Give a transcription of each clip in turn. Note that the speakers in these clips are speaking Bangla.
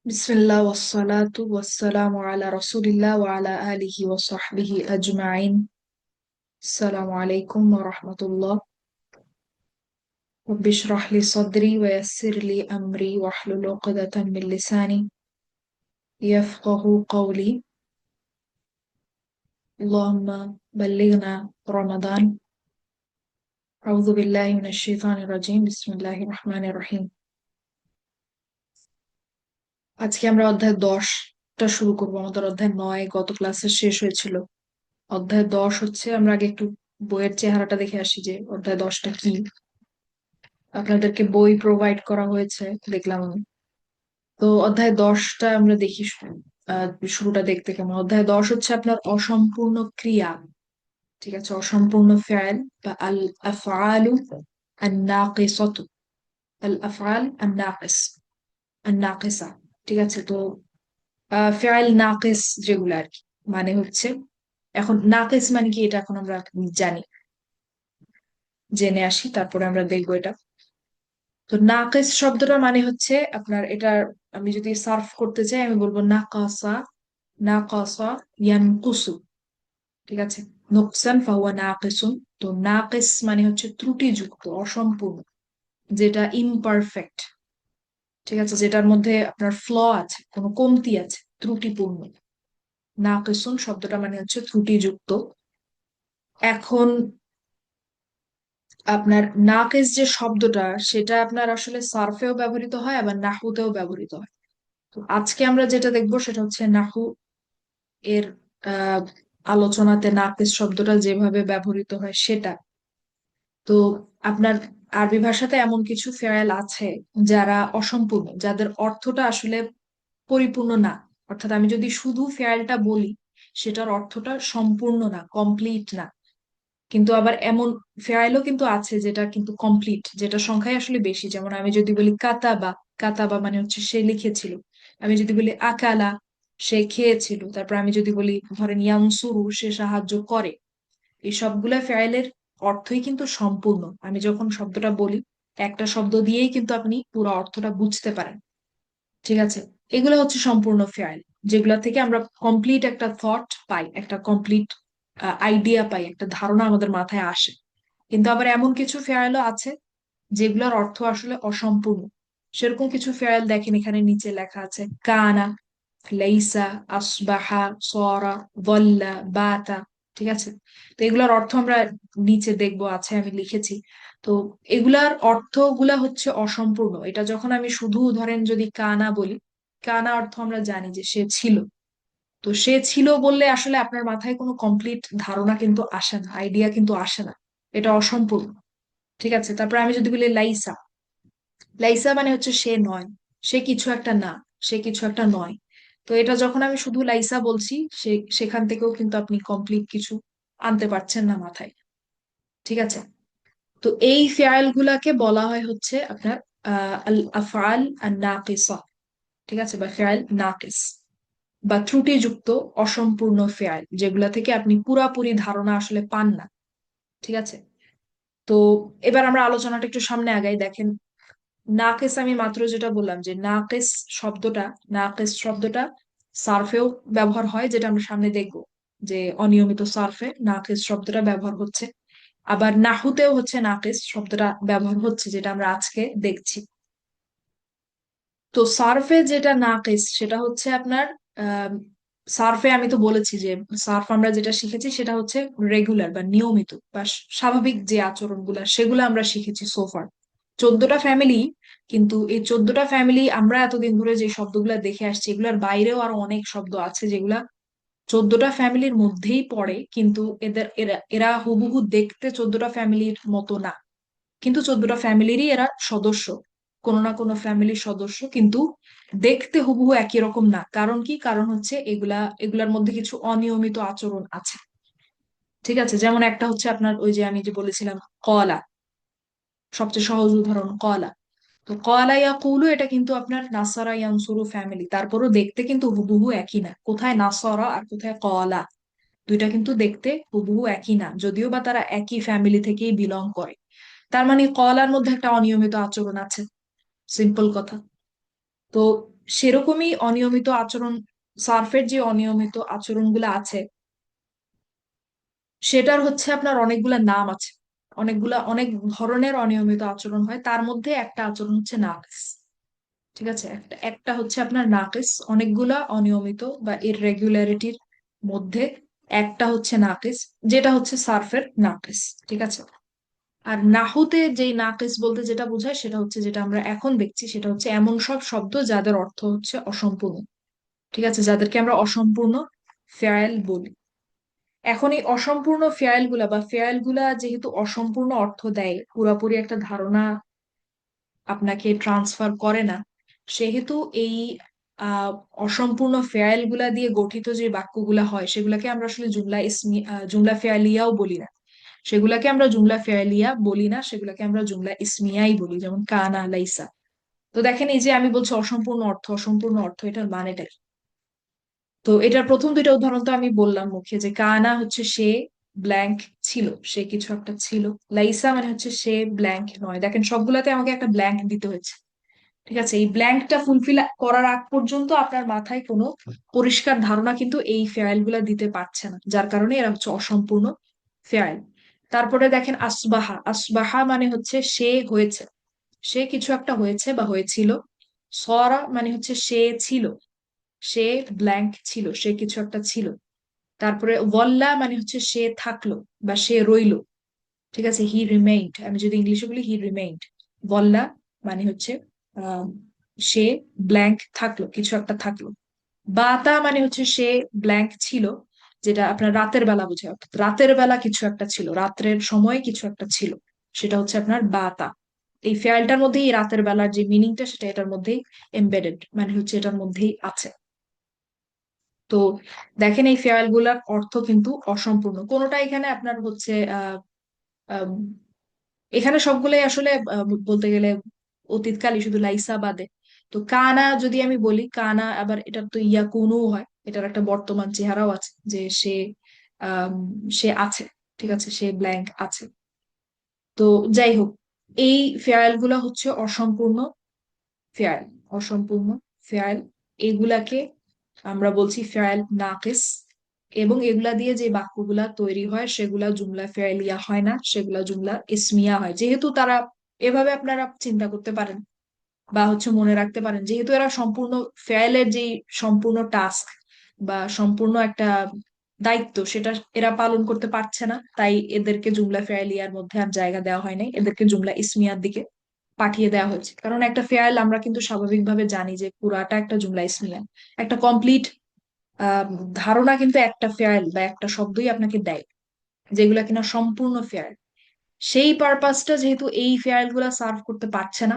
বিসমিল্লাহ ওয়াসসালাতু ওয়াসসালামু আলা রাসূলিল্লাহ ওয়া আলা আলিহি ওয়া সাহবিহি আজমাইন। আসসালামু আলাইকুম ওয়া রাহমাতুল্লাহ। রব্বি ইশরাহ লি সাদরি ওয়া ইয়াসসির লি আমরি ওয়াহলুল উকদাতাম মিন লিসানি ইয়াফকাহু কওলি। আল্লাহুম্মা বাল্লিগনা রমাদান। আউযু বিল্লাহি মিনাশ শাইতানির রাজীম। বিসমিল্লাহির রহমানির রহিম। আজকে আমরা অধ্যায় 10টা শুরু করব। আমাদের অধ্যায় 9 গত ক্লাসে শেষ হয়েছিল। অধ্যায় 10 হচ্ছে, আমরা আগে একটু বইয়ের চেহারাটা দেখে আসি যে অধ্যায় 10টা কি। আপনাদেরকে বই প্রোভাইড করা হয়েছে দেখলাম আমি। তো অধ্যায় 10টা আমরা দেখি। আহ, শুরুটা দেখতে কেমন। অধ্যায় 10 হচ্ছে আপনার অসম্পূর্ণ ক্রিয়া। ঠিক আছে, অসম্পূর্ণ ফেল বা আল আফআলু আন নাকিসাতু। আল আফআল আন নাকিস, আন নাকিসা। ঠিক আছে, তো ফেল নাকিস যেগুলো আর কি, মানে হচ্ছে, এখন নাকিস মানে কি এটা এখন আমরা জানি, জেনে আসি তারপরে আমরা দেখবো এটা। তো নাকিস শব্দটার মানে হচ্ছে আপনার এটার, আমি যদি সার্ফ করতে চাই আমি বলবো নাকাসা। নাকাসা ইয়ানকুসু। ঠিক আছে, নুকসান ফাহুয়া নাকিসুন। তো নাকিস মানে হচ্ছে ত্রুটিযুক্ত, অসম্পূর্ণ, যেটা ইমপারফেক্ট। ঠিক আছে, যেটার মধ্যে আপনার ফ্ল আছে, কোনো কমতি আছে, ত্রুটিপূর্ণ। নাকিসুন শব্দটা মানে হচ্ছে ত্রুটিযুক্ত। এখন আপনার নাকিস যে শব্দটা, সেটা আপনার আসলে সার্ফেও ব্যবহৃত হয় আবার নাহুতেও ব্যবহৃত হয়। তো আজকে আমরা যেটা দেখবো সেটা হচ্ছে নাহু এর আহ আলোচনাতে নাকিস শব্দটা যেভাবে ব্যবহৃত হয় সেটা। তো আপনার আরবি ভাষাতে এমন কিছু ফেয়াল আছে যারা অসম্পূর্ণ, যাদের অর্থটা আসলে পরিপূর্ণ না। অর্থাৎ আমি যদি শুধু ফেয়ালটা বলি, সেটার অর্থটা সম্পূর্ণ না, কমপ্লিট না। কিন্তু আবার এমন ফেয়ালও কিন্তু আছে যেটা কিন্তু কমপ্লিট, যেটা সংখ্যায় আসলে বেশি। যেমন আমি যদি বলি কাতাবা, কাতাবা মানে হচ্ছে সে লিখেছিল। আমি যদি বলি আকালা, সে খেয়েছিল। তারপর আমি যদি বলি ধরেন ইয়ানসুরু, সে সাহায্য করে। এই সবগুলা ফেয়ালের অর্থই কিন্তু সম্পূর্ণ। আমি যখন শব্দটা বলি, একটা শব্দ দিয়েই কিন্তু আপনি পুরো অর্থটা বুঝতে পারেন। ঠিক আছে, এগুলো হচ্ছে সম্পূর্ণ ফেয়াল, যেগুলা থেকে আমরা কমপ্লিট একটা থট পাই, একটা কমপ্লিট আইডিয়া পাই, একটা ধারণা আমাদের মাথায় আসে। কিন্তু আবার এমন কিছু ফেয়ালও আছে যেগুলোর অর্থ আসলে অসম্পূর্ণ। সেরকম কিছু ফেয়াল দেখেন, এখানে নিচে লেখা আছে কানা, লাইসা, আসবাহা, সরা, বল্লা, বাতা। ঠিক আছে, তো এগুলার অর্থ আমরা নিচে দেখবো, আছে, আমি লিখেছি। তো এগুলার অর্থগুলা হচ্ছে অসম্পূর্ণ। এটা যখন আমি শুধু ধরেন যদি কানা বলি, কানা অর্থ আমরা জানি যে সে ছিল। তো সে ছিল বললে আসলে আপনার মাথায় কোনো কমপ্লিট ধারণা কিন্তু আসে না, আইডিয়া কিন্তু আসে না, এটা অসম্পূর্ণ। ঠিক আছে, তারপর আমি যদি বলি লাইসা, লাইসা মানে হচ্ছে সে নয়, সে কিছু একটা না, সে কিছু একটা নয়। তো এটা যখন আমি শুধু লাইসা বলছি, সেখান থেকেও কিন্তু আপনি কমপ্লিট কিছু আনতে পারছেন না মাথায়। ঠিক আছে, তো এই ফেয়াল গুলাকে বলা হয় হচ্ছে আপনার আল আফআল আন নাকিসা। ঠিক আছে, বা ফেয়াল নাকিস, বা ত্রুটিযুক্ত, অসম্পূর্ণ ফেয়াল, যেগুলা থেকে আপনি পুরাপুরি ধারণা আসলে পান না। ঠিক আছে, তো এবার আমরা আলোচনাটা একটু সামনে আগাই। দেখেন, নাকেস আমি মাত্র যেটা বললাম যে নাকেস শব্দটা, নাকেস শব্দটা সার্ফেও ব্যবহার হয়, যেটা আমরা সামনে দেখবো যে অনিয়মিত সার্ফে নাকেস শব্দটা ব্যবহার হচ্ছে। আবার নাহুতেও হচ্ছে নাকেস শব্দটা ব্যবহার হচ্ছে, যেটা আমরা আজকে দেখছি। তো সার্ফে যেটা নাকেস সেটা হচ্ছে আপনার আহ সার্ফে আমি তো বলেছি যে সার্ফ আমরা যেটা শিখেছি সেটা হচ্ছে রেগুলার বা নিয়মিত বা স্বাভাবিক যে আচরণগুলা, সেগুলো আমরা শিখেছি সোফার 14টা ফ্যামিলি। কিন্তু এই 14টা ফ্যামিলি আমরা এতদিন ধরে যে শব্দগুলা দেখে আসছি, এগুলার বাইরেও আরো অনেক শব্দ আছে যেগুলা 14টা ফ্যামিলির মধ্যেই পড়ে, কিন্তু এদের এরা এরা হুবহু দেখতে 14টা ফ্যামিলির মতো না। কিন্তু 14টা ফ্যামিলিরই এরা সদস্য, কোনো না কোনো ফ্যামিলির সদস্য, কিন্তু দেখতে হুবহু একই রকম না। কারণ কি? কারণ হচ্ছে এগুলার মধ্যে কিছু অনিয়মিত আচরণ আছে। ঠিক আছে, যেমন একটা হচ্ছে আপনার ওই যে আমি যে বলেছিলাম কলা, সবচেয়ে সহজ উদাহরণ কলা। তো কলা ইয়াকুলু, এটা কিন্তু আপনার নাসারা ইয়ানসুরু ফ্যামিলি, তারপরও দেখতে কিন্তু হুবহু একই না। কোথায় নাসারা আর কোথায় কলা, দুইটা কিন্তু দেখতে হুবহু একই না, যদিও বা তারা একই ফ্যামিলি থেকেই বিলং করে। তার মানে কলার মধ্যে একটা অনিয়মিত আচরণ আছে, সিম্পল কথা। তো সেরকমই অনিয়মিত আচরণ, সার্ফের যে অনিয়মিত আচরণগুলো আছে সেটার হচ্ছে আপনার অনেকগুলা নাম আছে, অনেক ধরনের অনিয়মিত আচরণ হয়, তার মধ্যে একটা আচরণ হচ্ছে নাকিস। ঠিক আছে, একটা একটা হচ্ছে আপনার নাকিস, অনেকগুলা অনিয়মিত বা ইররেগুলারিটির মধ্যে একটা হচ্ছে নাকিস, যেটা হচ্ছে সার্ফের নাকিস। ঠিক আছে। আর নাহুতে যেই নাকিস বলতে যেটা বোঝায় সেটা হচ্ছে, যেটা আমরা এখন দেখছি, সেটা হচ্ছে এমন সব শব্দ যাদের অর্থ হচ্ছে অসম্পূর্ণ। ঠিক আছে, যাদেরকে আমরা অসম্পূর্ণ ফেয়াল বলি। এখন এই অসম্পূর্ণ ফেয়াল গুলা বা ফেয়াল গুলা যেহেতু অসম্পূর্ণ অর্থ দেয়, পুরোপুরি একটা ধারণা আপনাকে ট্রান্সফার করে না, সেহেতু এই আহ অসম্পূর্ণ ফেয়াল গুলা দিয়ে গঠিত যে বাক্যগুলা হয় সেগুলাকে আমরা আসলে জুমলা ফেয়ালিয়াও বলি না। সেগুলাকে আমরা জুমলা ফেয়ালিয়া বলি না, সেগুলাকে আমরা জুমলা ইসমিয়াই বলি, যেমন কানা, লাইসা। তো দেখেন, এই যে আমি বলছি অসম্পূর্ণ অর্থ, অসম্পূর্ণ অর্থ, এটার মানেটা কি? তো এটার প্রথম দুইটা উদাহরণ তো আমি বললাম মুখে, যে কানা হচ্ছে সে ব্ল্যাঙ্ক ছিল, সে কিছু একটা ছিল। লাইসা মানে হচ্ছে সে ব্ল্যাঙ্ক নয়। দেখেন সবগুলাতে আমাকে একটা ব্ল্যাঙ্ক দিতে হয়েছে। ঠিক আছে, এই ব্ল্যাঙ্কটা ফুলফিল করার আগ পর্যন্ত আপনার মাথায় কোনো পরিষ্কার ধারণা কিন্তু এই ফেয়াল গুলা দিতে পারছে না, যার কারণে এরা হচ্ছে অসম্পূর্ণ ফেয়াল। তারপরে দেখেন আসবাহা, আসবাহা মানে হচ্ছে সে হয়েছে, সে কিছু একটা হয়েছে বা হয়েছিল। সরা মানে হচ্ছে সে ছিল, সে ব্ল্যাঙ্ক ছিল, সে কিছু একটা ছিল। তারপরে ওয়াল্লা মানে হচ্ছে সে থাকলো বা সে রইলো। ঠিক আছে, হি রিমেইন্ড, আমি যদি ইংলিশে বলি হি রিমেইন্ড। ওয়াল্লা মানে হচ্ছে আহ সে ব্ল্যাঙ্ক থাকলো, কিছু একটা থাকলো। বাতা মানে হচ্ছে সে ব্ল্যাঙ্ক ছিল, যেটা আপনার রাতের বেলা বোঝায়, অর্থাৎ রাতের বেলা কিছু একটা ছিল, রাত্রের সময় কিছু একটা ছিল, সেটা হচ্ছে আপনার বাতা। এই ফেয়ালটার মধ্যে এই রাতের বেলার যে মিনিংটা সেটা এটার মধ্যেই এমবেডেড, মানে হচ্ছে এটার মধ্যেই আছে। তো দেখেন এই ফেয়াল গুলার অর্থ কিন্তু অসম্পূর্ণ, কোনোটা এখানে আপনার হচ্ছে আম, এখানে সবগুলোই আসলে বলতে গেলে অতীতকালই, শুধু লাইসা বাদে। তো কানা যদি আমি বলি, কানা আবার এটার তো ইয়াকুনু হয়, এটার একটা বর্তমান চেহারাও আছে, যে সে আম, সে আছে। ঠিক আছে, সে ব্ল্যাঙ্ক আছে। তো যাই হোক, এই ফেয়াল গুলা হচ্ছে অসম্পূর্ণ ফেয়াল, অসম্পূর্ণ ফেয়াল। এগুলাকে আমরা বলছি ফেয়াল নাকিস। এবং এগুলা দিয়ে যে বাক্যগুলা তৈরি হয় সেগুলা জুমলা ফেয়ালিয়া হয় না, সেগুলা জুমলা ইসমিয়া হয়। যেহেতু তারা এভাবে আপনারা চিন্তা করতে পারেন বা হচ্ছে মনে রাখতে পারেন, যেহেতু এরা সম্পূর্ণ ফেয়ালের যে সম্পূর্ণ টাস্ক বা সম্পূর্ণ একটা দায়িত্ব সেটা এরা পালন করতে পারছে না, তাই এদেরকে জুমলা ফেয়ালিয়ার মধ্যে আর জায়গা দেওয়া হয় নাই, এদেরকে জুমলা ইসমিয়ার দিকে পাঠিয়ে দেওয়া হয়েছে। কারণ একটা ফেয়াল আমরা কিন্তু স্বাভাবিকভাবে জানি যে পুরাটা একটা জুমলা ইসমিয়া, একটা কমপ্লিট আহ ধারণা কিন্তু একটা ফেয়াল বা একটা শব্দই আপনাকে দেয়, যেগুলা কিনা সম্পূর্ণ ফেয়াল। সেই পারপাসটা যেহেতু এই ফেয়াল গুলা সার্ভ করতে পারছে না,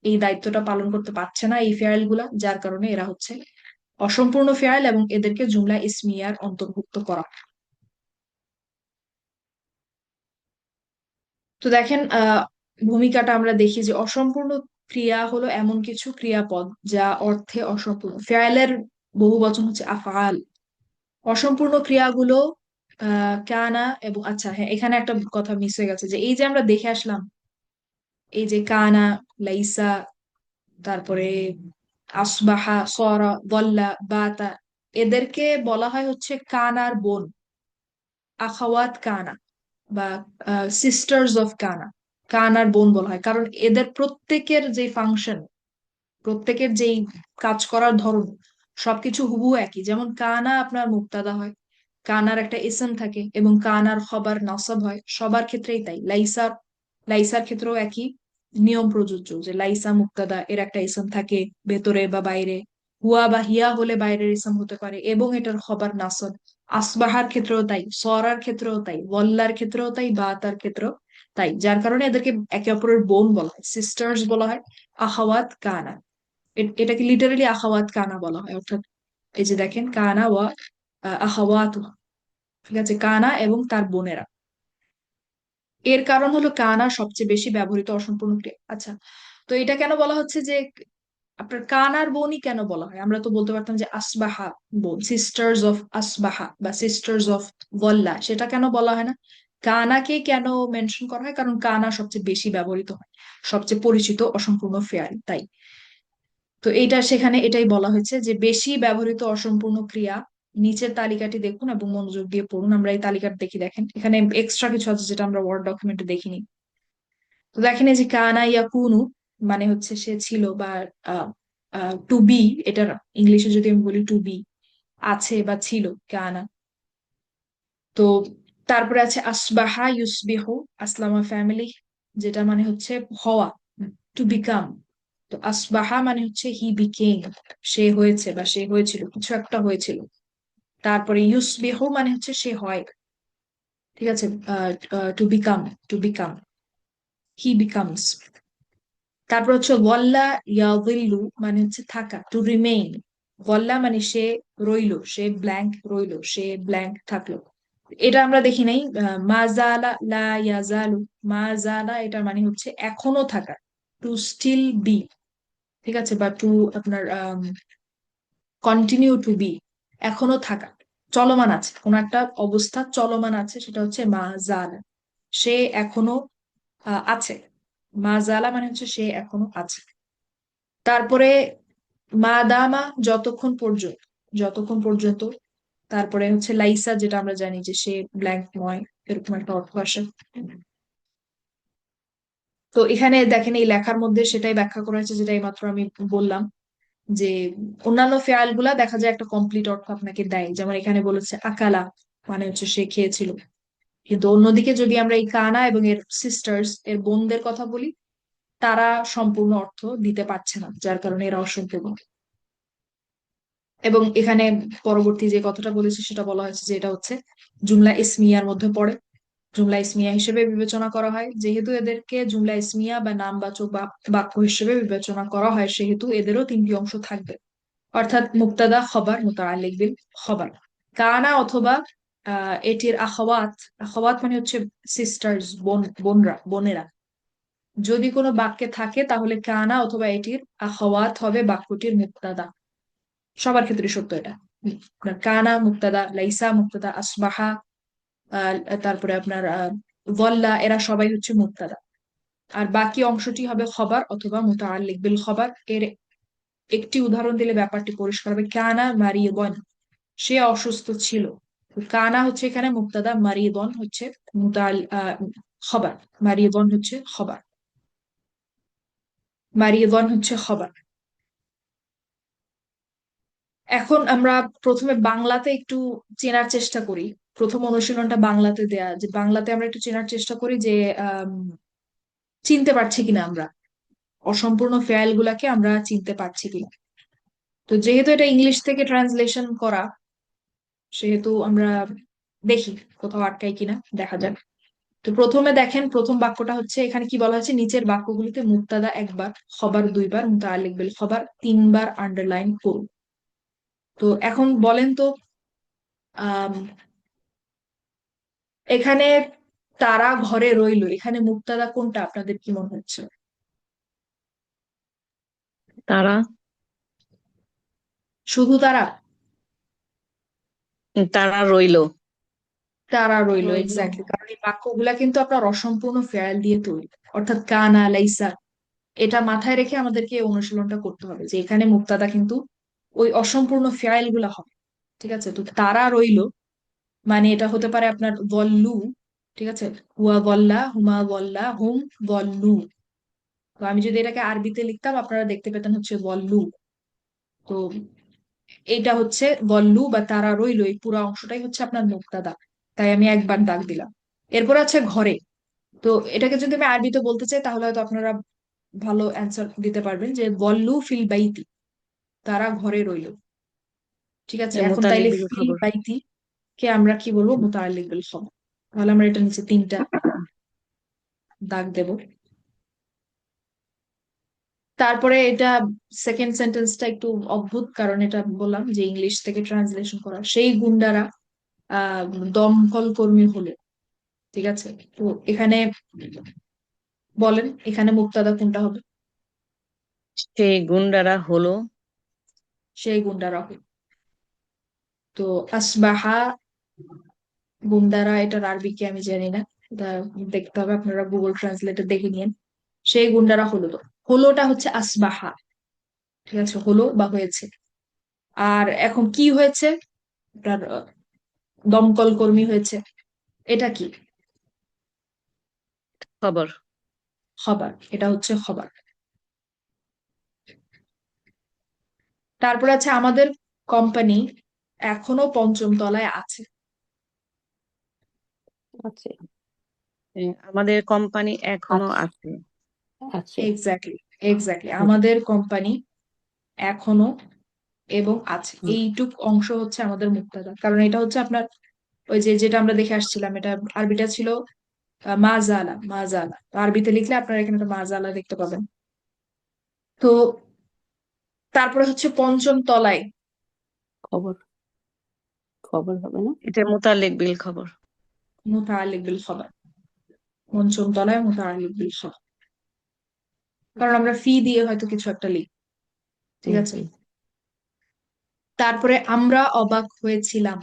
এই দায়িত্বটা পালন করতে পারছে না এই ফেয়াল গুলা, যার কারণে এরা হচ্ছে অসম্পূর্ণ ফেয়াল এবং এদেরকে জুমলা ইসমিয়ার অন্তর্ভুক্ত করা। তো দেখেন ভূমিকাটা আমরা দেখি যে অসম্পূর্ণ ক্রিয়া হলো এমন কিছু ক্রিয়াপদ যা অর্থে অসম্পূর্ণ। ফেয়ালের বহু বচন হচ্ছে আফআল। অসম্পূর্ণ ক্রিয়াগুলো কানা এবং, আচ্ছা হ্যাঁ, এখানে একটা কথা মিস হয়ে গেছে, যে এই যে আমরা দেখে আসলাম, এই যে কানা, লাইসা, তারপরে আসবাহা, সরা, বল্লা, বাতা, এদেরকে বলা হয় হচ্ছে কানার বোন, আখাওয়াত কানা বা সিস্টার্স অফ কানা। কানার বোন বলা হয় কারণ এদের প্রত্যেকের যে ফাংশন, প্রত্যেকের যেই কাজ করার ধরন, সবকিছু হুবহু একই। যেমন কানা আপনার মুক্তাদা হয়, কানার একটা ইসম থাকে, এবং কানার খবর নাসব হয়, সবার ক্ষেত্রেই তাই। লাইসার ক্ষেত্রেও একই নিয়ম প্রযোজ্য, যে লাইসা মুক্তাদা, এর একটা ইসম থাকে ভেতরে বা বাইরে, হুয়া বা হিয়া হলে বাইরের ইসম হতে পারে, এবং এটার খবর নাসব। আসবাহার ক্ষেত্রেও তাই, সরার ক্ষেত্রেও তাই, ওয়াল্লার ক্ষেত্রেও তাই, বাতার ক্ষেত্রেও তাই, যার কারণে এদেরকে একে অপরের বোন বলা হয়, সিস্টার্স বলা হয়, আখাওয়াত কানা। এটাকে লিটারালি আখাওয়াত কানা বলা হয়, অর্থাৎ এই যে দেখেন কানা ওয়া আখাওয়াত। ঠিক আছে, কানা এবং তার বোনেরা। এর কারণ হলো কানা সবচেয়ে বেশি ব্যবহৃত অসম্পূর্ণ ক্রিয়া। আচ্ছা, তো এটা কেন বলা হচ্ছে যে আপনার কানার বোনই কেন বলা হয়? আমরা তো বলতে পারতাম যে আসবাহা বোন, সিস্টার্স অফ আসবাহা বা সিস্টার্স অফ ওয়াল্লা, সেটা কেন বলা হয় না? কানাকে কেন মেনশন করা হয়? কারণ কানা সবচেয়ে বেশি ব্যবহৃত হয়, সবচেয়ে পরিচিত অসম্পূর্ণ ফেয়াল, তাই। তো তো এইটা সেখানে এটাই বলা হয়েছে যে বেশি ব্যবহৃত অসম্পূর্ণ ক্রিয়া, নিচের তালিকাটি দেখুন এবং মনোযোগ দিয়ে পড়ুন। আমরা এই তালিকাটা দেখি, দেখেন এখানে এক্সট্রা কিছু আছে যেটা আমরা ওয়ার্ড ডকুমেন্টে দেখিনি। তো দেখেন এই যে কানা ইয়া কুনু মানে হচ্ছে সে ছিল, বা টু বি, এটার ইংলিশে যদি আমি বলি টু বি, আছে বা ছিল, কানা। তো তারপরে আছে আসবাহা ইউসবিহু, আসলামা ফ্যামিলি, যেটা মানে হচ্ছে হওয়া, টু বিকাম। তো আসবাহা মানে হচ্ছে হি বিকেম, সে হয়েছে বা সে হয়েছিল, কিছু একটা হয়েছিল। তারপরে ইউসবিহু মানে হচ্ছে সে হয়, ঠিক আছে। To become, to become, he becomes. তারপর হচ্ছে ওয়াল্লা ইয়াদিল্লু মানে হচ্ছে থাকা, টু রিমেইন। ওয়াল্লা মানে সে রইলো, সে ব্ল্যাঙ্ক রইলো, সে ব্ল্যাঙ্ক থাকলো। এটা আমরা দেখি নাই। মাজালা লা ইয়াজালু, মাজালা এটার মানে হচ্ছে এখনো থাকা, টু স্টিল বি, ঠিক আছে, বা টু আপনার কন্টিনিউ টু বি, এখনো থাকা, চলমান আছে, কোন একটা অবস্থা চলমান আছে, সেটা হচ্ছে মাজালা, সে এখনো আছে। মাজালা মানে হচ্ছে সে এখনো আছে। তারপরে মা দামা যতক্ষণ পর্যন্ত, যতক্ষণ পর্যন্ত। তারপরে হচ্ছে লাইসা, যেটা আমরা জানি যে সে ব্ল্যাঙ্ক নয়, এরকম একটা অর্থ আসে। তো এখানে দেখেন এই লেখার মধ্যে সেটাই ব্যাখ্যা করা হয়েছে যেটা এইমাত্র আমি বললাম, যে অন্যান্য ফেয়াল গুলা দেখা যায় একটা কমপ্লিট অর্থ আপনাকে দেয়, যেমন এখানে বলেছে আকালা মানে হচ্ছে সে খেয়েছিল। কিন্তু অন্যদিকে যদি আমরা এই কানা এবং এর সিস্টার্স, এর বোনদের কথা বলি, তারা সম্পূর্ণ অর্থ দিতে পারছে না, যার কারণে এরা অসম্পূর্ণ। এবং এখানে পরবর্তী যে কথাটা বলেছে সেটা বলা হয়েছে যে এটা হচ্ছে জুমলা ইসমিয়ার মধ্যে পড়ে, জুমলা ইসমিয়া হিসেবে বিবেচনা করা হয়। যেহেতু এদেরকে জুমলা ইসমিয়া বা নামবাচক বা বাক্য হিসেবে বিবেচনা করা হয়, সেহেতু এদেরও তিনটি অংশ থাকবে, অর্থাৎ মুক্তাদা, খবর, মুতাআল্লিক বিল খবর। কানা অথবা এটির আখাওয়াত, আখাওয়াত মানে হচ্ছে সিস্টার্স, বোন, বোনরা, বোনেরা, যদি কোনো বাক্যে থাকে তাহলে কানা অথবা এটির আখাওয়াত হবে বাক্যটির মুক্তাদা। সবার ক্ষেত্রে সত্য এটা। আপনার কানা মুক্তাদা, লাইসা মুক্তাদা, আসবাহা, আহ, তারপরে আপনার ওয়াল্লা, এরা সবাই হচ্ছে মুক্তাদা। আর বাকি অংশটি হবে খবর অথবা মুতাআল্লিক বিল খবর। এর একটি উদাহরণ দিলে ব্যাপারটি পরিষ্কার হবে। কানা মারিয়ন, সে অসুস্থ ছিল। তো কানা হচ্ছে এখানে মুক্তাদা, মারিয়ন হচ্ছে খবর, মারিয়ন হচ্ছে খবর, মারিয়ন হচ্ছে খবর। এখন আমরা প্রথমে বাংলাতে একটু চেনার চেষ্টা করি। প্রথম অনুশীলনটা বাংলাতে দেয়া, যে বাংলাতে আমরা একটু চেনার চেষ্টা করি যে আম, চিনতে পারছি কিনা আমরা, অসম্পূর্ণ ফেয়াল গুলাকে আমরা চিনতে পারছি কিনা। তো যেহেতু এটা ইংলিশ থেকে ট্রান্সলেশন করা, সেহেতু আমরা দেখি কোথাও আটকাই কিনা, দেখা যাক। তো প্রথমে দেখেন প্রথম বাক্যটা হচ্ছে, এখানে কি বলা হচ্ছে, নিচের বাক্যগুলিতে মুক্তাদা একবার, খবর দুইবার, মুতাআল্লিক বিল খবর তিনবার আন্ডারলাইন করুন। তো এখন বলেন তো, আম, এখানে তারা ঘরে রইলো, এখানে মুক্তাদা কোনটা আপনাদের কি মনে হচ্ছে? তারা। শুধু তারা? তারা রইলো। তারা রইলো, রইলো। এক্স্যাক্টলি, কারণ এই বাক্যগুলা কিন্তু আপনার অসম্পূর্ণ ফেয়াল দিয়ে তৈরি, অর্থাৎ কানা, লাইসা। এটা মাথায় রেখে আমাদেরকে এই অনুশীলনটা করতে হবে যে এখানে মুক্তাদা কিন্তু ওই অসম্পূর্ণ ফেয়াল গুলা হবে। ঠিক আছে, তো তারা রইলো মানে এটা হতে পারে আপনার বল্লু, ঠিক আছে, হুয়া বল্লা, হুমা বল্লা, হুম বল্লু। তো আমি যদি এটাকে আরবিতে লিখতাম আপনারা দেখতে পেতেন হচ্ছে বল্লু। তো এইটা হচ্ছে বল্লু বা তারা রইলো, এই পুরো অংশটাই হচ্ছে আপনার মুক্তাদা, তাই আমি একবার দাগ দিলাম। এরপর আছে ঘরে। তো এটাকে যদি আমি আরবিতে বলতে চাই তাহলে হয়তো আপনারা ভালো অ্যান্সার দিতে পারবেন যে বল্লু ফিল বাইতি, তারা ঘরে রইলো। ঠিক আছে, এখন মোতালিব তাইলে বিল ফিল খবর। বাইতি কে আমরা কি বলবো? মুতাআল্লিক বিল খবর। তাহলে আমরা এটা নিচে তিনটা দাগ দেব। তারপরে এটা সেকেন্ড সেন্টেন্সটা একটু অদ্ভুত, কারণ এটা বললাম যে ইংলিশ থেকে ট্রান্সলেশন করা। সেই গুন্ডারা আহ দমকল কর্মী হলো, ঠিক আছে। তো এখানে বলেন এখানে মুক্তাদা কোনটা হবে? সেই গুন্ডারা হলো। সেই গুন্ডারা হলো। তো আসবাহা, গুন্ডারা, এটার আরবি কি আমি জানি না, এটা দেখতে হবে, আপনারা গুগল ট্রান্সলেটে দেখে নিন। সেই গুন্ডারা হলো, তো হলোটা হচ্ছে আসবাহা, ঠিক আছে, হলো বা হয়েছে। আর এখন কি হয়েছে? আপনার দমকল কর্মী হয়েছে, এটা কি? খবর। খবর, এটা হচ্ছে খবর। তারপরে আছে আমাদের কোম্পানি এখনো পঞ্চম তলায় আছে। আছে। আমাদের কোম্পানি এখনো আছে। আছে। আছে। এক্স্যাক্টলি, এক্স্যাক্টলি, হুম, আমাদের কোম্পানি এখনো এবং আছে, হুম, এইটুক অংশ হচ্ছে আমাদের মুক্তাদা। কারণ এটা হচ্ছে আপনার ওই যে যেটা আমরা দেখে আসছিলাম, এটা আরবিটা ছিল মাজালা, মাজালা। তো আরবিতে লিখলে আপনারা এখানে একটা মাজালা দেখতে পাবেন। তো তারপরে হচ্ছে পঞ্চম তলায়। খবর। খবর হবে না? এটা মুতাল্লিক বিল খবর। মুতাআল্লিক বিল খবর। পঞ্চম তলায় মুতাআল্লিক বিল খবর, কারণ আমরা ফি দিয়ে হয়তো কিছু একটা লিখি। ঠিক হুম, আছে। হুম। তারপরে আমরা অবাক হয়েছিলাম।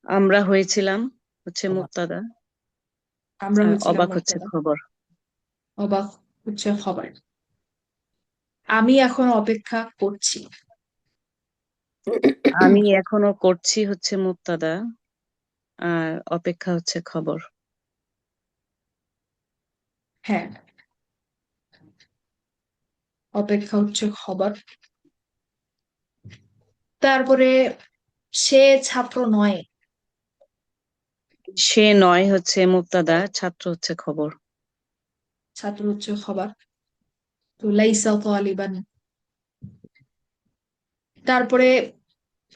আমরা হয়েছিলাম হচ্ছে অবাক। মুক্তাদা, আমরা আর হয়েছিলাম অবাক হচ্ছে মুক্তাদা, খবর। অবাক হচ্ছে খবর। আমি এখন অপেক্ষা করছি। আমি এখনো করছি হচ্ছে মুক্তাদা, আর অপেক্ষা হচ্ছে খবর। হ্যাঁ, অপেক্ষা হচ্ছে খবর। তারপরে সে ছাত্র নয়। সে নয় হচ্ছে মুক্তাদা, ছাত্র হচ্ছে খবর। ছাত্র হচ্ছে খবর। তো লাইসা তালিবান। তারপরে,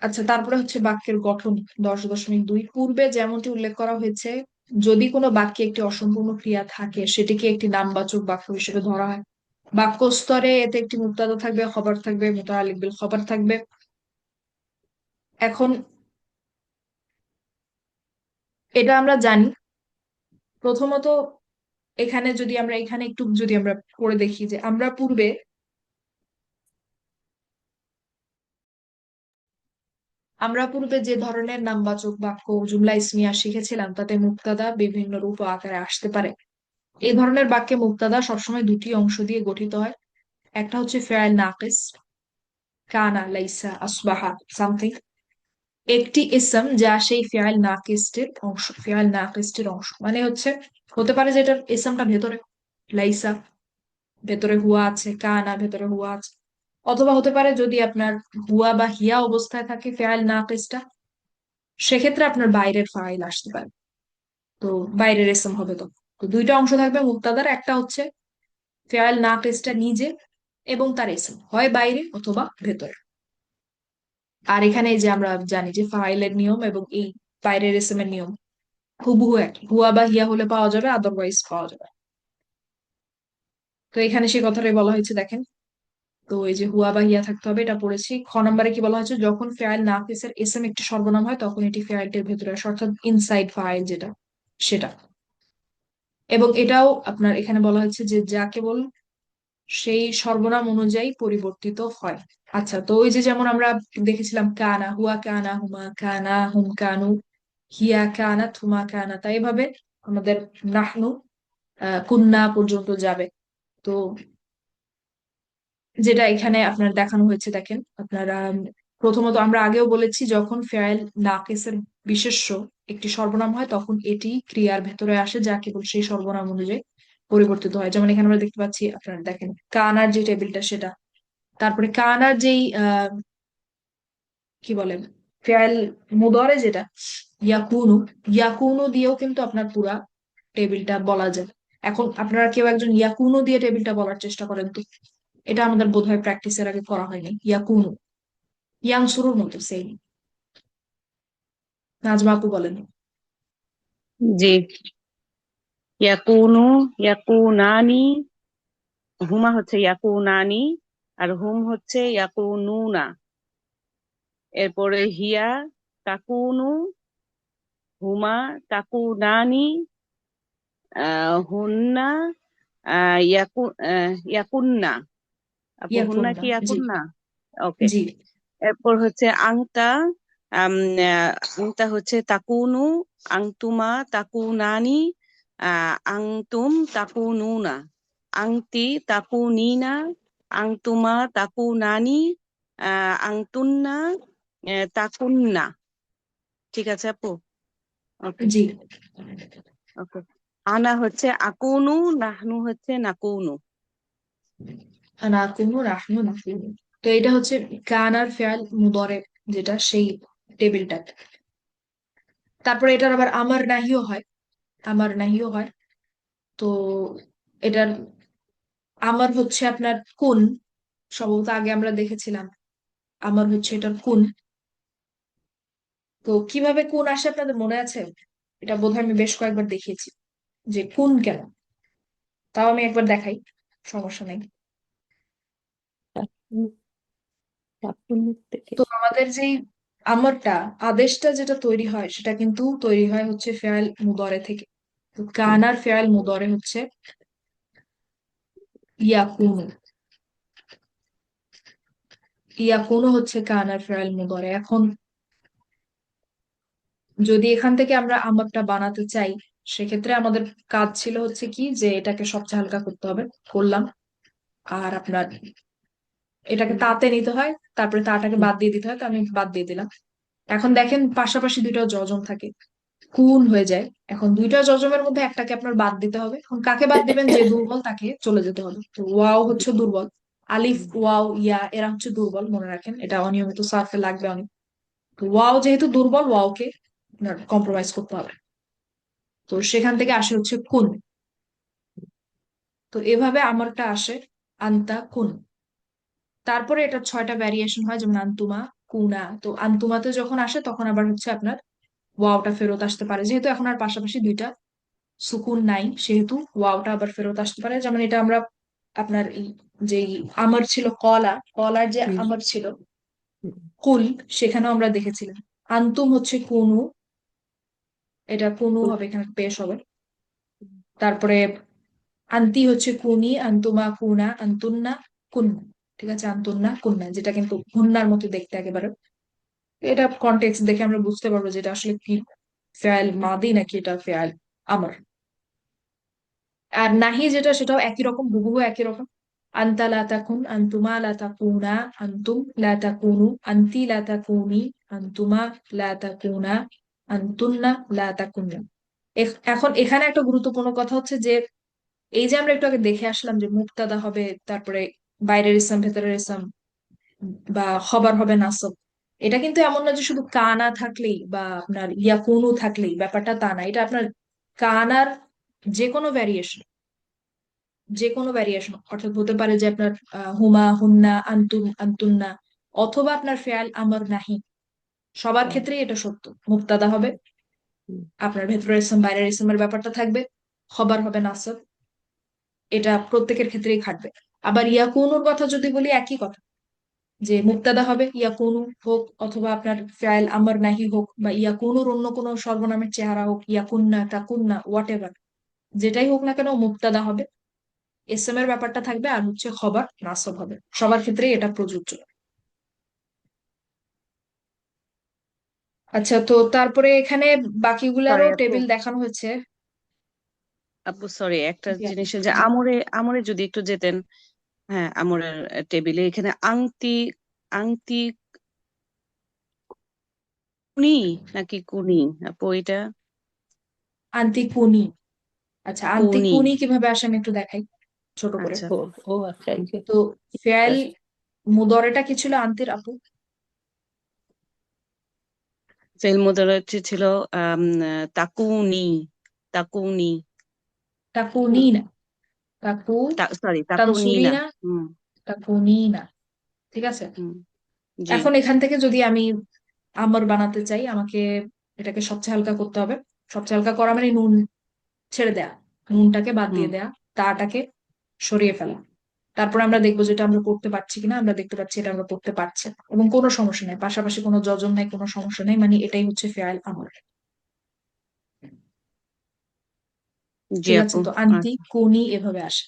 আচ্ছা, তারপরে হচ্ছে বাক্যের গঠন 10.2। পূর্বে যেমনটি উল্লেখ করা হয়েছে, যদি কোনো বাক্যে একটি অসম্পূর্ণ ক্রিয়া থাকে সেটিকে একটি নামবাচক বাক্য হিসেবে ধরা হয়। বাক্য স্তরে এতে একটি মুক্তাদা থাকবে, খবর থাকবে, মুতাআল্লিক বিল খবর থাকবে। এখন এটা আমরা জানি। প্রথমত এখানে যদি আমরা এখানে একটু যদি আমরা পড়ে দেখি যে আমরা পূর্বে যে ধরনের নামবাচক বাক্য জুমলা ইসমিয়া শিখেছিলাম তাতে মুক্তাদা বিভিন্ন রূপ ও আকারে আসতে পারে। এই ধরনের বাক্যে মুক্তাদা সবসময় দুটি অংশ দিয়ে গঠিত হয়। একটা হচ্ছে ফেয়াল নাকিস, কানা, লাইসা, আসবাহা, সামথিং। একটি ইসম যা সেই ফেয়াল নাকিসটির অংশ। ফেয়াল নাকিসটির অংশ মানে হচ্ছে, হতে পারে যে এটার ইসমটা ভেতরে, লাইসা ভেতরে হুয়া আছে, কানা ভেতরে হুয়া আছে। অথবা হতে পারে যদি আপনার হুয়া বা হিয়া অবস্থায় থাকে ফেয়াল নাকিসটা, সেক্ষেত্রে আপনার বাইরের ফাইল আসতে পারে। তো বাইরের ইসম হবে। তো তো দুইটা অংশ থাকবে মুক্তাদার, একটা হচ্ছে ফেয়াল নাকিসটা নিজে, এবং তার ইসম হয় বাইরে অথবা ভেতরে। আর এখানে এই যে আমরা জানি যে ফাইলের নিয়ম এবং এই বাইরের ইসম এর নিয়ম হুবহু একই, হুয়া বা হিয়া হলে পাওয়া যাবে, আদারওয়াইজ পাওয়া যাবে। তো এখানে সেই কথাটাই বলা হয়েছে, দেখেন। তো এই যে হুয়া বা হিয়া থাকতে হবে, এটা পড়েছি। খ নম্বরে কি বলা হয়েছে, যখন ফেয়াল নাকিসের ইসম একটি সর্বনাম হয় তখন এটি ফেয়ালটির ভেতরে আসে, অর্থাৎ ইনসাইড ফাইল যেটা, সেটা। এবং এটাও আপনার এখানে বলা হয়েছে যে যা কেবল সেই সর্বনাম অনুযায়ী পরিবর্তিত হয়। আচ্ছা, তো ওই যে যেমন আমরা দেখেছিলাম কানা, হুয়া কানা, হুমা কানা, হুম কানু, হিয়া কানা, থুমা কানা, তাই এভাবে আমাদের নাহনু কুন্না পর্যন্ত যাবে। তো যেটা এখানে আপনার দেখানো হয়েছে, দেখেন আপনারা। প্রথমত আমরা আগেও বলেছি, যখন ফেয়াল নাকিসের বিশেষ্য একটি সর্বনাম হয় তখন এটি ক্রিয়ার ভেতরে আসে যা কেবল সেই সর্বনাম অনুযায়ী পরিবর্তিত হয়। যেমন এখানে আমরা দেখতে পাচ্ছি, আপনারা দেখেন কানার যে টেবিলটা সেটা। তারপরে কানার যেই কি বলে ফেয়াল মুদরে যেটা ইয়াকুনু, ইয়াকুনু দিয়েও কিন্তু আপনার পুরা টেবিলটা বলা যায়। এখন আপনারা কেউ একজন ইয়াকুনু দিয়ে টেবিলটা বলার চেষ্টা করেন তো। এটা আমাদের বোধহয় প্র্যাকটিসের আগে করা হয়নি। ইয়াকুনু, ইয়াংসুরুর মতো সেম। নাজমা আপু বলেন। জি। ইয়াকুনু, ইয়াকুনানি। হুমা হচ্ছে ইয়াকুনানি, আর হুম হচ্ছে ইয়াকুনুনা। এরপরে হিয়া তাকুনু, হুমা তাকুনানি, হুন্না ইয়াকুন্না। আপু হুন্না ইয়াকুনটা, কি জি, ইয়াকুন্না? ওকে। জি। এরপর হচ্ছে আংতা। আম, আংতা হচ্ছে তাকুনু, আংতুমা তাকুনানি, আংতুম তাকুনুনা, আংতি তাকুনিনা, আংতুমা তাকুনানি, আংতুন্না তাকুন্না। ঠিক আছে আপু? ওকে, জি। ওকে। আনা হচ্ছে আকুনু, নাহনু হচ্ছে নাকুনু। নাকুনু, রাহনু, নাকুনু। তো এটা হচ্ছে কানার ফেয়াল মুদরে, যেটা সেই টেবিলটা। তারপরে এটার আবার আমার নাহিও হয়, আমার নাহিও হয়। তো এটার আমার হচ্ছে আপনার কুন, সম্ভবত আগে আমরা দেখেছিলাম। আমার হচ্ছে এটার কুন। তো কিভাবে কুন আসে আপনাদের মনে আছে? এটা বোধহয় আমি বেশ কয়েকবার দেখিয়েছি যে কুন কেন। তাও আমি একবার দেখাই, সমস্যা নেই। তাকুন তাকুন থেকে। তো আমাদের যেই আমারটা, আদেশটা যেটা তৈরি হয় সেটা কিন্তু তৈরি হয় হচ্ছে ফেয়াল মুদরে থেকে। তো হুম, কানার ফেয়াল মুদরে হচ্ছে ইয়াকুনু। ইয়াকুনু হচ্ছে কানার ফেয়াল মুদরে। এখন যদি এখান থেকে আমরা আমারটা বানাতে চাই, সেক্ষেত্রে আমাদের কাজ ছিল হচ্ছে কি, যে এটাকে সবচেয়ে হালকা করতে হবে, করলাম। আর আপনার এটাকে হুম, তাতে নিতে হয়, তারপরে তাটাকে হুম। বাদ দিয়ে দিতে হয়, তো আমি বাদ দিয়ে দিলাম। এখন দেখেন পাশাপাশি দুইটা যজম থাকে, কুন হয়ে যায়। এখন দুইটা যজমের মধ্যে একটাকে আপনার বাদ দিতে হবে। এখন কাকে বাদ দিবেন? যে দুর্বল তাকে চলে যেতে হবে। তো ওয়াও হচ্ছে দুর্বল, আলিফ হুম, ওয়াও ইয়া এরা হচ্ছে দুর্বল, মনে রাখেন, এটা অনিয়মিত সার্ফে লাগবে অনেক। তো ওয়াও যেহেতু দুর্বল, ওয়াওকে কম্প্রোমাইজ করতে হবে। তো সেখান থেকে আসে হচ্ছে কুন। তো এভাবে আমারটা আসে আন্তা কুন। তারপরে এটা 6টা ভ্যারিয়েশন হয়, যেমন আন্তুমা, কুনা। তো আন্তুমাতে যখন আসে তখন আবার হচ্ছে আপনার ওয়াওটা ফেরত আসতে পারে, যেহেতু এখন আর পাশাপাশি দুইটা সুকুন নাই, সেহেতু ওয়াওটা আবার ফেরত আসতে পারে। যেমন এটা আমরা আপনার এই যে আমার ছিল কলা, কলার যে হুম, আমার ছিল হুম, কুল, সেখানেও আমরা দেখেছিলাম আন্তুম হচ্ছে কুনু, এটা কুনু হবে, এখানে পেশ হবে। তারপরে আন্তি হচ্ছে কুনি, আন্তুমা কুনা, আন্তুন্না কুন্না। ঠিক আছে, আন্তুন্না কুন্না, যেটা কিন্তু হুন্নার মতো দেখতে একেবারে। এটা কনটেক্সট দেখে আমরা বুঝতে পারবো যে এটা আসলে কি ফেয়াল মাদি নাকি এটা ফেয়াল আমার। আর নাহি যেটা, সেটাও একই রকম, হুবহু একই রকম। আন্তা লা তাকুন, আন্তুমা লা তাকুনা, আন্তুম লা তাকুনু, আন্তি লা তাকুনি, আন্তুমা লা তাকুনা, আন্তুন্না লা তাকুন্না। এখন এখানে একটা গুরুত্বপূর্ণ কথা হচ্ছে যে এই যে আমরা একটু আগে দেখে আসলাম যে মুক্তাদা হবে, তারপরে বাইরের ইসলাম ভেতরের ইসলাম, বা খবর হবে নাসব। এটা কিন্তু এমন না যে শুধু কানা থাকলেই বা আপনার ইয়াকুনু থাকলেই ব্যাপারটা, তা না। এটা আপনার কানার যে কোনো ভ্যারিয়েশন, যে কোনো ভ্যারিয়েশন, অর্থাৎ হতে পারে যে আপনার হুমা, হুন্না, আন্তুম, আন্তুন্না, অথবা আপনার ফেয়াল আমার নাহি। সবার হ্যাঁ, ক্ষেত্রেই এটা সত্য, মুক্তাদা হবে, হুম, আপনার ভেতরের ইসলাম বাইরের ইসলামের ব্যাপারটা থাকবে, খবর হবে নাসব। এটা প্রত্যেকের ক্ষেত্রেই খাটবে। আবার ইয়াকুনুর কথা যদি বলি, একই কথা, যে মুক্তাদা হবে ইয়াকুনু হোক, অথবা আপনার ফেয়াল আমার নাহি হোক, বা ইয়াকুনুর অন্য কোনো সর্বনামের চেহারা হোক, ইয়াকুন্না, তাকুন্না, হোয়াট এভার, যেটাই হোক না কেন মুক্তাদা হবে, এসএম এর ব্যাপারটা থাকবে, আর হচ্ছে খবর নাসব হবে। সবার ক্ষেত্রেই এটা প্রযোজ্য। আচ্ছা, তো তারপরে এখানে সরি বাকিগুলারও আপু, টেবিল দেখানো হয়েছে। আপু সরি, একটা জি জিনিস যে জি। আমরে আমরে যদি একটু যেতেন। হ্যাঁ, আমরের টেবিলে এখানে আংটি, আংটি কুনি নাকি কুনি আপু এটা? আন্তিকুনি। আচ্ছা, কুনি। আন্তিকুনি কিভাবে আসে আমি একটু দেখাই ছোট করে। আচ্ছা, ও, ও আচ্ছা, এই যে তো ফেয়াল মুদরেটা কি ছিল আন্তির আপু? ফেল মুদারাটি ছিল তাকুনি, তাকুনি। তাকুনি না, তাকু সরি, তাকুনি তানসুরি না। না, হুম, তাকুনি না। ঠিক আছে। হুম, জি। এখন এখান থেকে যদি আমি আমার বানাতে চাই, আমাকে এটাকে সবচেয়ে হালকা করতে হবে। সবচেয়ে হালকা করা মানে নুন ছেড়ে দেয়া, নুনটাকে বাদ হুম, দিয়ে দেয়া, তাটাকে সরিয়ে ফেলা। তারপর আমরা দেখবো যেটা আমরা করতে পারছি কিনা। আমরা দেখতে পাচ্ছি এটা আমরা করতে পারছি, এবং কোনো সমস্যা নেই, পাশাপাশি কোনো যজন নাই, কোনো সমস্যা নেই, মানে এটাই হচ্ছে ফেয়াল আমার। জি ঠিক আছে, আপু। তো আন্তি আচ্ছা, কুনি এভাবে আসে।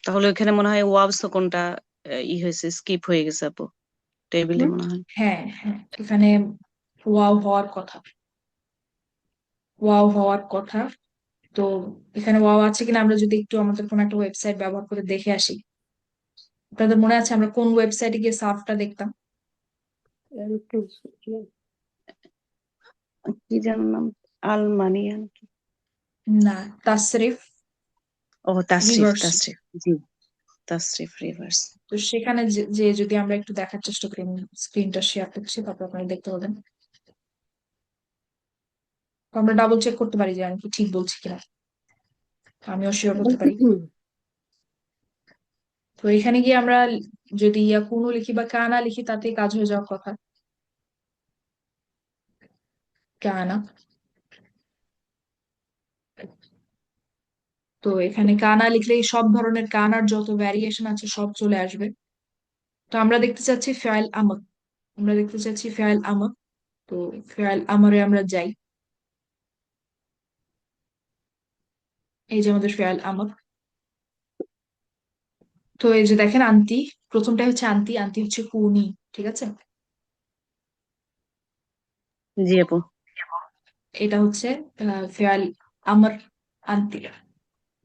তাহলে এখানে মনে হয় ওয়াব কোনটা ই হয়েছে, স্কিপ হয়ে গেছে আপু, টেবিলে হুম? মনে হয়। হ্যাঁ হ্যাঁ, এখানে ওয়াও হওয়ার কথা, ওয়াও হওয়ার কথা। তো এখানে ওয়াও আছে কিনা আমরা যদি একটু আমাদের কোনো একটা ওয়েবসাইট ব্যবহার করে দেখে আসি। আপনাদের মনে আছে আমরা কোন ওয়েবসাইটে গিয়ে সার্ফটা দেখতাম? আর একটু কি যেন নাম, আলমানিয়ান, না, তাসরিফ ও তাসরিফ, রিভার্স। তাসরিফ, জি, তাসরিফ রিভার্স। তো সেখানে যে যদি আমরা একটু দেখার চেষ্টা করি, স্ক্রিনটা শেয়ার করছি, তারপর আপনারা দেখতে পাবেন। তো আমরা ডাবল চেক করতে পারি যে আমি কি ঠিক বলছি কিনা, আমিও শিওর করতে পারি। তো এখানে গিয়ে আমরা যদি ইয়াকুনু লিখি বা কানা লিখি, তাতেই কাজ হয়ে যাওয়ার কথা। কানা। তো এখানে কানা লিখলেই সব ধরনের কানার যত ভ্যারিয়েশন আছে সব চলে আসবে। তো আমরা দেখতে চাচ্ছি ফেয়াল আমর, আমরা দেখতে চাচ্ছি ফেয়াল আমর। তো ফেয়াল আমরে আমরা যাই, এই যে আমাদের ফেয়াল আমর। তো এই যে দেখেন আন্তি, প্রথমটা হচ্ছে আন্তি, আন্তি হচ্ছে কুনি, ঠিক আছে। জি আপু। এটা হচ্ছে ফেয়াল আমর আন্তি।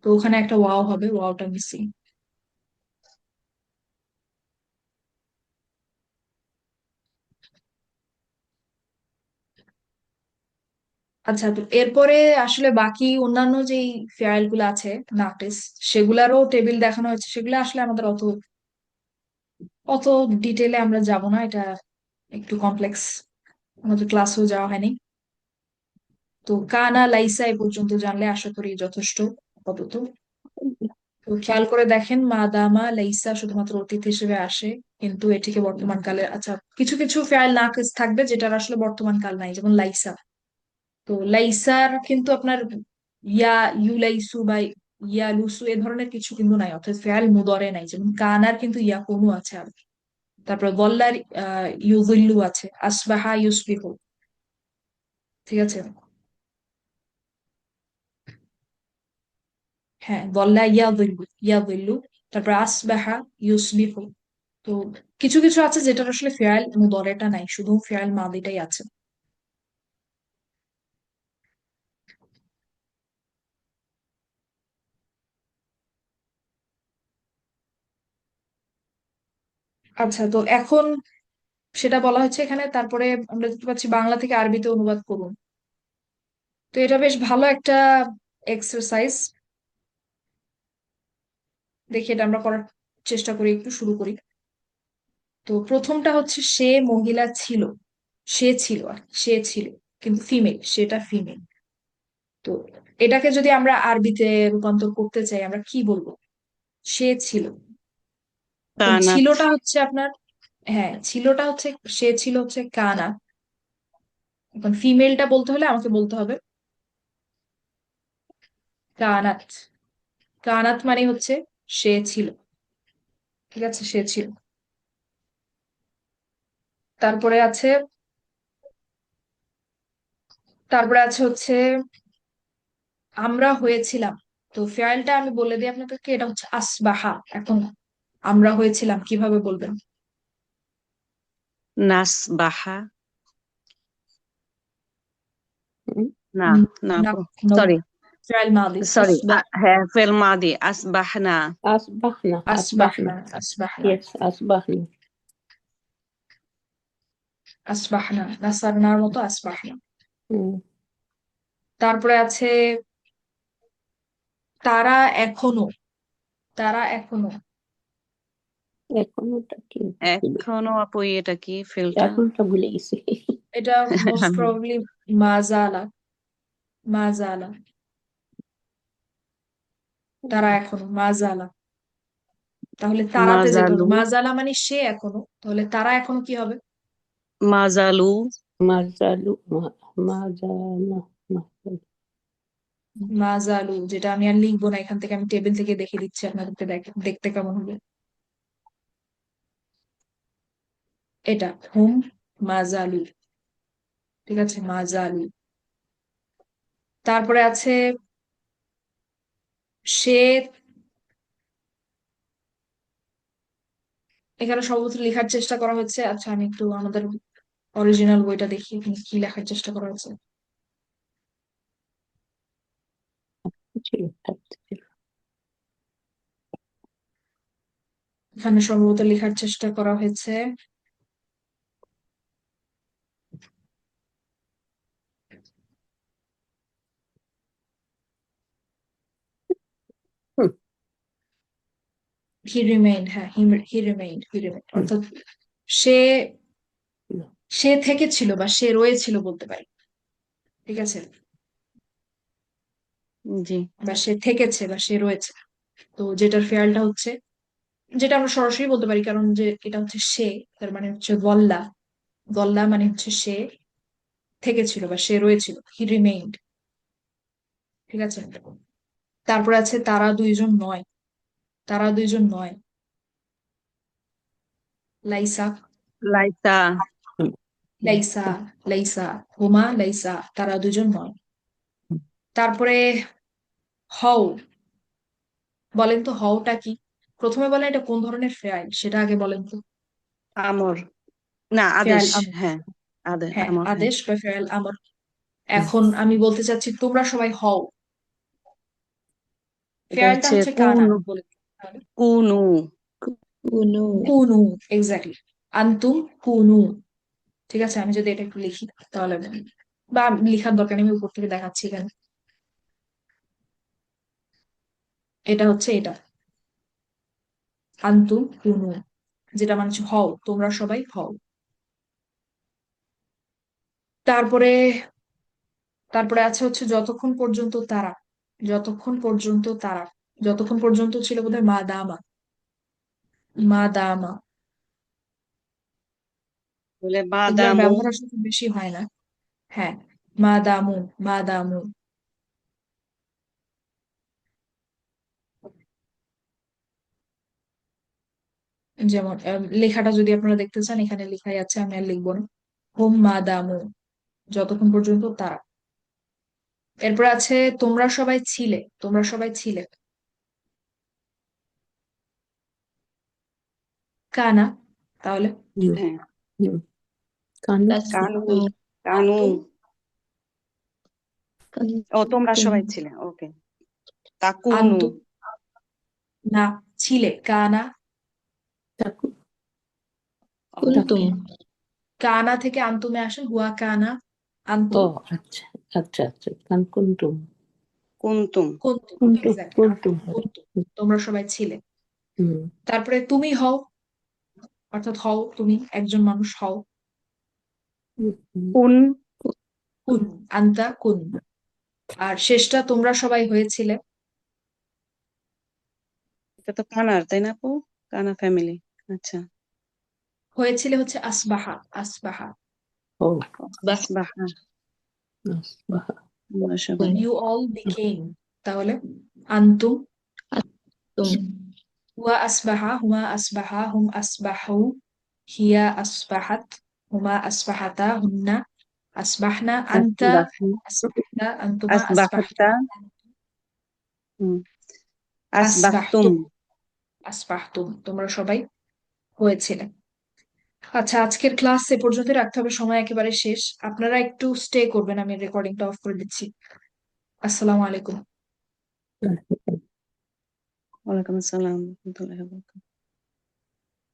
তো ওখানে একটা ওয়াও হবে, ওয়াওটা মিসিং। আচ্ছা, তো এরপরে আসলে বাকি অন্যান্য যেই ফেয়াল গুলো আছে নাকটিস, সেগুলারও টেবিল দেখানো হয়েছে। সেগুলো আসলে আমাদের অত অত ডিটেলে আমরা যাব না, এটা একটু কমপ্লেক্স, আমাদের ক্লাসেও যাওয়া হয়নি। তো কানা লাইসা এই পর্যন্ত জানলে আশা করি যথেষ্ট আপাতত। তো খেয়াল করে দেখেন, মা দামা লাইসা শুধুমাত্র অতীত হিসেবে আসে, কিন্তু এটিকে বর্তমান কালে, আচ্ছা কিছু কিছু ফেয়াল নাকিস থাকবে যেটার আসলে বর্তমান কাল নাই, যেমন লাইসা। তো লাইসার কিন্তু আপনার ইয়া ইউলাইসু বা ইয়া লুসু এ ধরনের কিছু কিন্তু নাই, অর্থাৎ ফেয়াল মুদরে নাই। যেমন কানার কিন্তু ইয়া কোনো আছে আর, তারপর গল্লার ইউজিল্লু আছে, আসবাহা ইউসবিহু, ঠিক আছে। হ্যাঁ, গল্লা ইয়াদিল্লু, ইয়াদিল্লু, তারপর আসবাহা ইউসবিহু। তো কিছু কিছু আছে যেটার আসলে ফেয়াল মুদরেটা নাই, শুধু ফেয়াল মাদিটাই আছে। আচ্ছা, তো এখন সেটা বলা হচ্ছে এখানে, তারপরে আমরা দেখতে পাচ্ছি বাংলা থেকে আরবিতে অনুবাদ করুন। তো এটা বেশ ভালো একটা এক্সারসাইজ, দেখি এটা আমরা করার চেষ্টা করি, একটু শুরু করি। তো প্রথমটা হচ্ছে সে মহিলা ছিল, সে ছিল আর কি, সে ছিল কিন্তু ফিমেল, সেটা ফিমেল। তো এটাকে যদি আমরা আরবিতে রূপান্তর করতে চাই আমরা কি বলবো? সে ছিল। এখন কানাত। ছিলটা হচ্ছে আপনার, হ্যাঁ ছিলটা হচ্ছে, সে ছিল হচ্ছে কানা। এখন ফিমেলটা বলতে হলে আমাকে বলতে হবে কানাত। কানাত মানে হচ্ছে সে ছিল, ঠিক আছে, সে ছিল। তারপরে আছে, তারপরে আছে হচ্ছে আমরা হয়েছিলাম। তো ফেয়ালটা আমি বলে দিই আপনাদেরকে, এটা হচ্ছে আসবাহা। এখন আমরা হয়েছিলাম কিভাবে বলবেন? নাস বাহা, না, উম, না না, আপু, নো, সরি, ফেয়াল মাদি সরি, আসবাহ, হ্যাঁ ফিল মাদি আসবাহনা। أصبحنا আসবাহনা, أصبحنا আসবাহনা, yes أصبحنا আসবাহনা, নাসারনার মতো আসবাহনা। مم. তারপরে আছে তারা এখনো, তারা এখনো। এখনোটা কি ছিল এখনো আপু এটা কি ফিলটা? এখনটা ভুলে গেছি এটা মোস্ট প্রবাবলি মাজালা, মাজালা, তারা এখনো মাজালা। তাহলে তারাতে যেতে হবে, মাজালু, মাজালা মানে সে এখনো, তাহলে তারা এখনো কি হবে? মাজালু, ما زالوا ما زالنا ما زالوا মাজালু, যেটা আমি আর লিখবো না, এখান থেকে আমি টেবিল থেকে দেখে দিচ্ছি আপনাদেরকে, দেখতে কেমন হবে। এটা হুম মাজালু, ঠিক আছে, মাজালু। তারপরে আছে সে, এখানে সর্বত্র লেখার চেষ্টা করা হচ্ছে। আচ্ছা আমি একটু আমাদের অরিজিনাল বইটা দেখি এখানে কি লেখার চেষ্টা করা হচ্ছে। ছিল থাকতে ছিল এখানে সম্ভবত লেখার চেষ্টা করা হয়েছে। হুম, হি রিমেইন্ড, হ্যাঁ, হি রিমেইন্ড হুম, অর্থাৎ সে হুম, সে থেকেছিল বা সে রয়েছিল বলতে পারি, ঠিক আছে, জি। বা সে থেকেছে বা সে রয়েছে। তো যেটার ফেয়ালটা হচ্ছে, যেটা আমরা সরাসরি বলতে পারি, কারণ যে এটা হচ্ছে সে, তার মানে হচ্ছে গল্লা। গল্লা মানে হচ্ছে সে থেকেছিল বা সে রয়েছিল, হি রিমেইন্ড, ঠিক আছে। তারপরে আছে তারা দুইজন নয়, তারা দুইজন নয়, লাইসা, লাইসা। হুম, হুম, লাইসা, লাইসা, হুমা লাইসা, তারা দুজন নয়। হুম। তারপরে হও, বলেন তো হওটা কি? প্রথমে বলেন এটা কোন ধরনের ফেয়াল সেটা আগে বলেন তো। আমর, না ফেয়াল আদেশ। হ্যাঁ, হ্যাঁ, আমর, হ্যাঁ। আদেশ বা ফেয়াল আমর। হুম। এখন আমি বলতে চাচ্ছি তোমরা সবাই হও, এটা ফেয়ালটা হচ্ছে হচ্ছে কানা, কুনু। বলে দিই তাহলে। কুনু। কুনু। কুনু, এক্স্যাক্টলি, আন্তুম কুনু। ঠিক আছে, আমি যদি এটা একটু লিখি তাহলে, বা লিখার দরকার নেই, আমি উপর থেকে দেখাচ্ছি এখানে। এটা হচ্ছে এটা, আন্তুম কুনু, যেটা মানে হচ্ছে হও, তোমরা সবাই হও। তারপরে তারপরে আছে হচ্ছে যতক্ষণ পর্যন্ত তারা, যতক্ষণ পর্যন্ত তারা, যতক্ষণ পর্যন্ত ছিল বোধহয় মা দামা, মা দামা। বলে এগুলোর বাদামু। ব্যবহার আসলে খুব বেশি হয় না। হ্যাঁ, মা দামু, মা দামু। যেমন লেখাটা যদি আপনারা দেখতে চান, এখানে লেখাই আছে, আমি আর লিখবো না। হুম মা দামু, যতক্ষণ পর্যন্ত তারা। এরপর আছে তোমরা সবাই ছিলে, তোমরা সবাই ছিলে, কানা, তাহলে হুম, হ্যাঁ, হুম। কানু। কানু। কানু। আন্তুম, ও তোমরা সবাই ছিলে, ওকে। তাকুনু। আন্তুম, না, ছিলে, কানা, তাকু। তাকু। কুনতুম। কানা থেকে আন্তুমে আসে, হুয়া কানা, ও আন্তুম আচ্ছা, আচ্ছা, আচ্ছা। কুন্তুম। কুনতুম। কুনতুম, কুন্তুম, এক্স্যাক্টলি, কুন্তুম আন্তুম হবে। কুনতুম, তোমরা সবাই ছিলে। হুম, তারপরে তুমি হও, অর্থাৎ হও, তুমি একজন মানুষ হও, হুম, হুম, কুন। কুন, আন্তা কুন। আর শেষটা তোমরা সবাই হয়েছিলে, এটা তো কানার, তাই না আপু? কানা ফ্যামিলি। আচ্ছা। হয়েছিলে হচ্ছে আসবাহা, আসবাহা, ও বাসবাহা। আসবাহ। তোমরা সবাই। ইউ অল বিকেম, তাহলে আন্তুম, হুয়া আসবাহা, হুমা আসবাহা, হুম আসবাহু, হিয়া আসবাহাত, হুমা আসবাহাতা, হুন্না আসবাহনা, আন্তা আসবাহা। আসবাহতা, আন্তুমা আসবাহতুম, আসবাহতা। হুম। আসবাহতুম। আসবাহতুম, আসবাহতুম, তোমরা সবাই হয়েছিলে। আচ্ছা, আজকের ক্লাস এ পর্যন্ত রাখতে হবে, সময় একেবারে শেষ। আপনারা একটু স্টে করবেন, আমি রেকর্ডিংটা অফ করে দিচ্ছি। আসসালামু আলাইকুম। ওয়ালাইকুম আসসালাম, রহমতুল্লাহি ওয়া বারাকাতুহু।